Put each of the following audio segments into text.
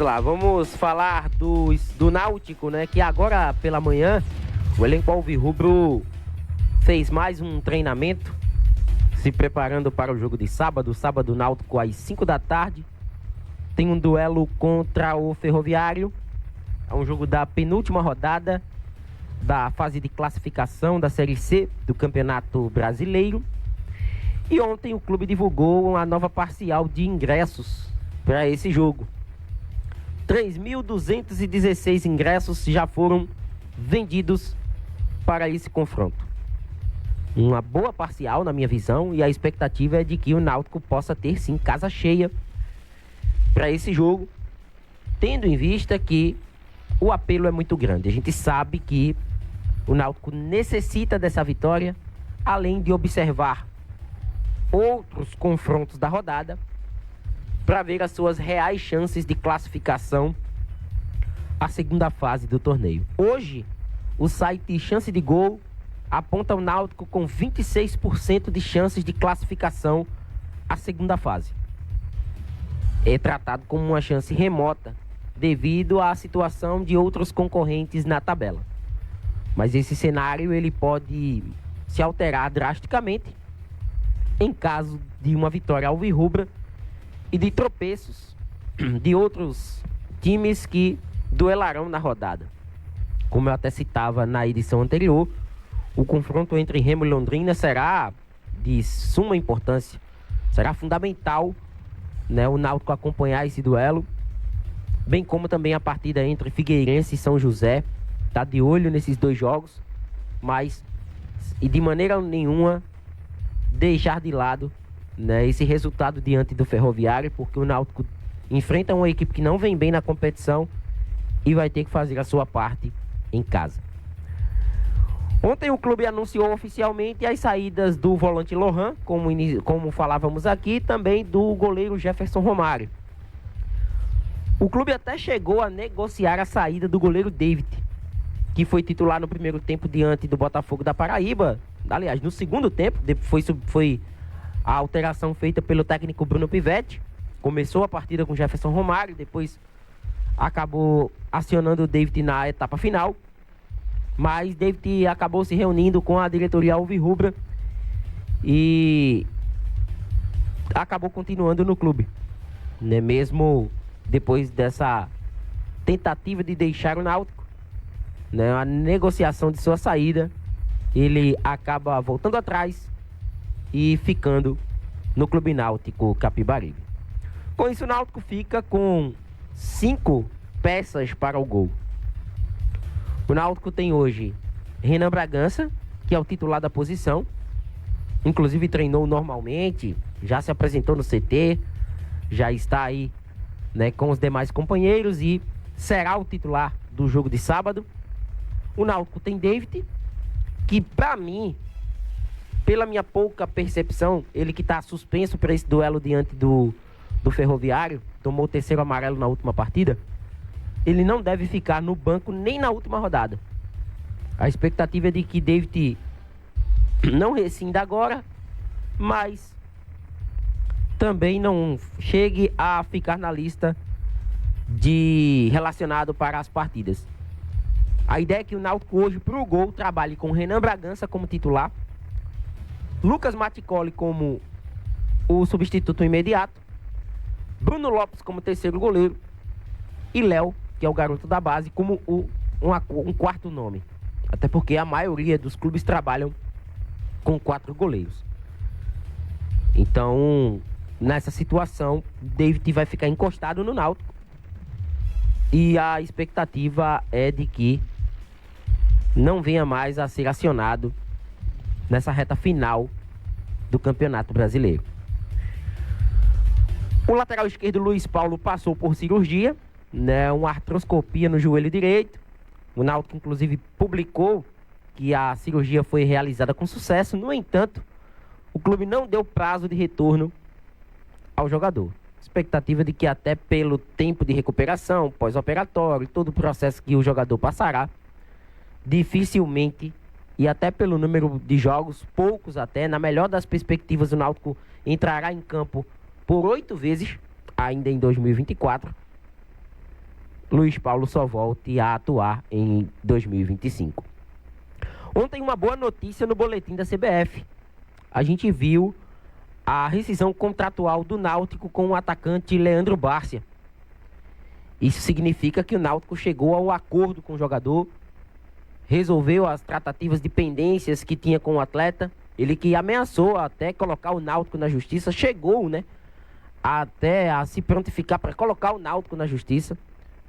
lá, vamos falar do Náutico, né? Que agora pela manhã o elenco alvirrubro fez mais um treinamento, se preparando para o jogo de sábado. Sábado, Náutico às 5 da tarde tem um duelo contra o Ferroviário. É um jogo da penúltima rodada da fase de classificação da Série C do Campeonato Brasileiro. E ontem o clube divulgou uma nova parcial de ingressos para esse jogo. 3.216 ingressos já foram vendidos para esse confronto. Uma boa parcial, na minha visão, e a expectativa é de que o Náutico possa ter, sim, casa cheia para esse jogo, tendo em vista que o apelo é muito grande. A gente sabe que o Náutico necessita dessa vitória, além de observar outros confrontos da rodada, para ver as suas reais chances de classificação à segunda fase do torneio. Hoje, o site Chance de Gol aponta o Náutico com 26% de chances de classificação à segunda fase. É tratado como uma chance remota devido à situação de outros concorrentes na tabela. Mas esse cenário ele pode se alterar drasticamente em caso de uma vitória alvirrubra e de tropeços de outros times que duelarão na rodada. Como eu até citava na edição anterior, o confronto entre Remo e Londrina será de suma importância. Será fundamental, né, o Náutico acompanhar esse duelo, bem como também a partida entre Figueirense e São José. Está de olho nesses dois jogos, mas e de maneira nenhuma deixar de lado, né, esse resultado diante do Ferroviário, porque o Náutico enfrenta uma equipe que não vem bem na competição e vai ter que fazer a sua parte em casa. Ontem o clube anunciou oficialmente as saídas do volante Lohan, como falávamos aqui, também do goleiro Jefferson Romário. O clube até chegou a negociar a saída do goleiro David, que foi titular no primeiro tempo diante do Botafogo da Paraíba. Aliás, no segundo tempo, foi a alteração feita pelo técnico Bruno Pivetti. Começou a partida com Jefferson Romário, depois acabou acionando o David na etapa final. Mas David acabou se reunindo com a diretoria alvirrubra e acabou continuando no clube, né? Mesmo depois dessa tentativa de deixar o Náutico, né, a negociação de sua saída, ele acaba voltando atrás e ficando no Clube Náutico Capibaribe. Com isso, o Náutico fica com 5 peças para o gol. O Náutico tem hoje Renan Bragança, que é o titular da posição, inclusive treinou normalmente, já se apresentou no CT, já está aí, né, com os demais companheiros e será o titular do jogo de sábado. O Náutico tem David, que para mim, pela minha pouca percepção, ele que está suspenso para esse duelo diante do Ferroviário, tomou o 3º amarelo na última partida, ele não deve ficar no banco nem na última rodada. A expectativa é de que David não rescinda agora, mas também não chegue a ficar na lista de relacionado para as partidas. A ideia é que o Náutico hoje, para o gol, trabalhe com Renan Bragança como titular, Lucas Maticoli como o substituto imediato, Bruno Lopes como terceiro goleiro e Léo, que é o garoto da base, como um quarto nome. Até porque a maioria dos clubes trabalham com 4 goleiros. Então, nessa situação, David vai ficar encostado no Náutico. E a expectativa é de que não venha mais a ser acionado nessa reta final do Campeonato Brasileiro. O lateral esquerdo, Luiz Paulo, passou por cirurgia, né, uma artroscopia no joelho direito. O Náutico, inclusive, publicou que a cirurgia foi realizada com sucesso. No entanto, o clube não deu prazo de retorno ao jogador. Expectativa de que até pelo tempo de recuperação, pós-operatório, todo o processo que o jogador passará, dificilmente, e até pelo número de jogos, poucos até, na melhor das perspectivas, o Náutico entrará em campo por 8 vezes, ainda em 2024. Luiz Paulo só volte a atuar em 2025. Ontem uma boa notícia no boletim da CBF. A gente viu a rescisão contratual do Náutico com o atacante Leandro Bárcia. Isso significa que o Náutico chegou ao acordo com o jogador, resolveu as tratativas de pendências que tinha com o atleta. Ele que ameaçou até colocar o Náutico na justiça, chegou, né, até a se prontificar para colocar o Náutico na justiça,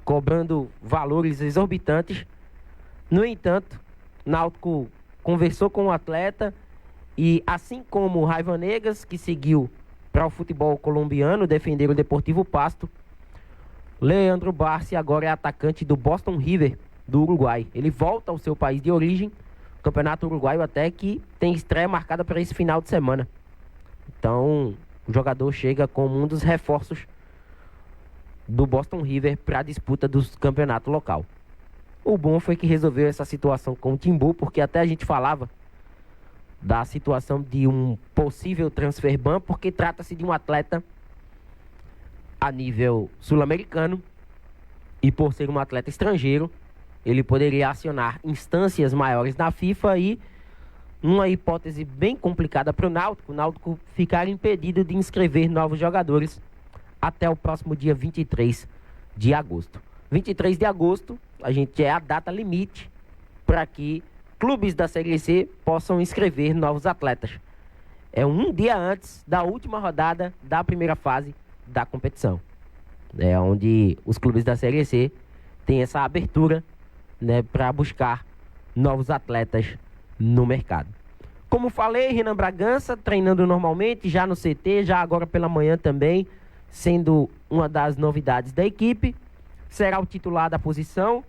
cobrando valores exorbitantes. No entanto, o Náutico conversou com o atleta e, assim como o Raiva Negas, que seguiu para o futebol colombiano, defender o Deportivo Pasto, Leandro Bárcia agora é atacante do Boston River, do Uruguai. Ele volta ao seu país de origem, Campeonato Uruguaio, até que tem estreia marcada para esse final de semana. Então, o jogador chega como um dos reforços do Boston River para a disputa do campeonato local. O bom foi que resolveu essa situação com o Timbu, porque até a gente falava da situação de um possível transfer ban, porque trata-se de um atleta a nível sul-americano e, por ser um atleta estrangeiro, ele poderia acionar instâncias maiores na FIFA e, numa hipótese bem complicada para o Náutico ficar impedido de inscrever novos jogadores até o próximo dia 23 de agosto. 23 de agosto, a gente é a data limite para que clubes da Série C possam inscrever novos atletas. É um dia antes da última rodada da primeira fase da competição. É onde os clubes da Série C têm essa abertura, né, para buscar novos atletas no mercado. Como falei, Renan Bragança treinando normalmente, já no CT, já agora pela manhã também, sendo uma das novidades da equipe. Será o titular da posição,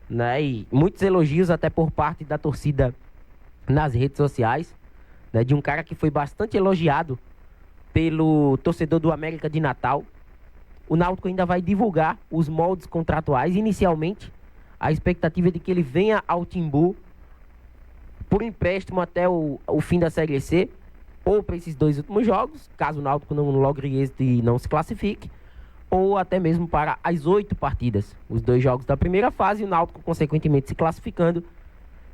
né, e muitos elogios até por parte da torcida nas redes sociais, né, de um cara que foi bastante elogiado pelo torcedor do América de Natal. O Náutico ainda vai divulgar os moldes contratuais. Inicialmente, a expectativa é de que ele venha ao Timbu por empréstimo até o fim da Série C, ou para esses 2 últimos jogos, caso o Náutico não logre êxito e não se classifique, ou até mesmo para as 8 partidas, os 2 jogos da primeira fase, e o Náutico consequentemente se classificando,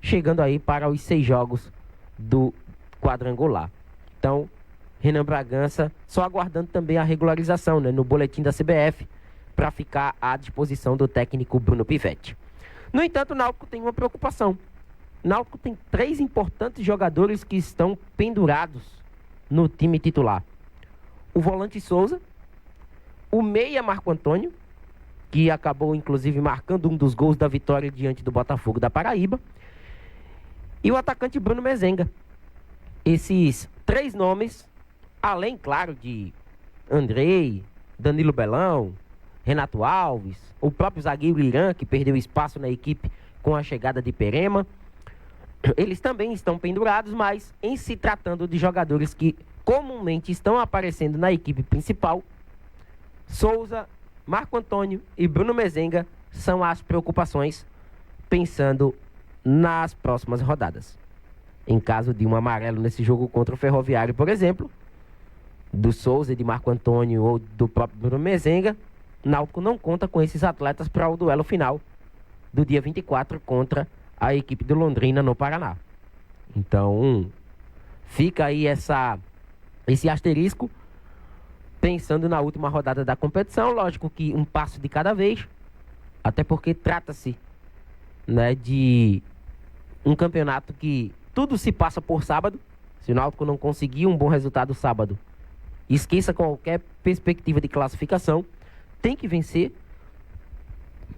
chegando aí para os 6 jogos do quadrangular. Então, Renan Bragança só aguardando também a regularização, né, no boletim da CBF, para ficar à disposição do técnico Bruno Pivetti. No entanto, o Náutico tem uma preocupação. O Náutico tem 3 importantes jogadores que estão pendurados no time titular. O volante Souza, o meia Marco Antônio, que acabou inclusive marcando um dos gols da vitória diante do Botafogo da Paraíba, e o atacante Bruno Mezenga. Esses 3 nomes, além, claro, de Andrei, Danilo Belão, Renato Alves, o próprio zagueiro Irã, que perdeu espaço na equipe com a chegada de Perema, eles também estão pendurados, mas em se tratando de jogadores que comumente estão aparecendo na equipe principal, Souza, Marco Antônio e Bruno Mezenga são as preocupações pensando nas próximas rodadas. Em caso de um amarelo nesse jogo contra o Ferroviário, por exemplo, do Souza, de Marco Antônio ou do próprio Bruno Mezenga, Náutico não conta com esses atletas para o duelo final do dia 24 contra a equipe do Londrina no Paraná. Então, fica aí esse asterisco pensando na última rodada da competição. Lógico que um passo de cada vez, até porque trata-se, né, de um campeonato que tudo se passa por sábado. Se o Náutico não conseguir um bom resultado sábado, esqueça qualquer perspectiva de classificação. Tem que vencer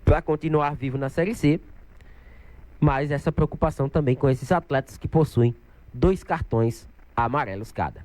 para continuar vivo na Série C. Mas essa preocupação também com esses atletas que possuem 2 cartões amarelos cada.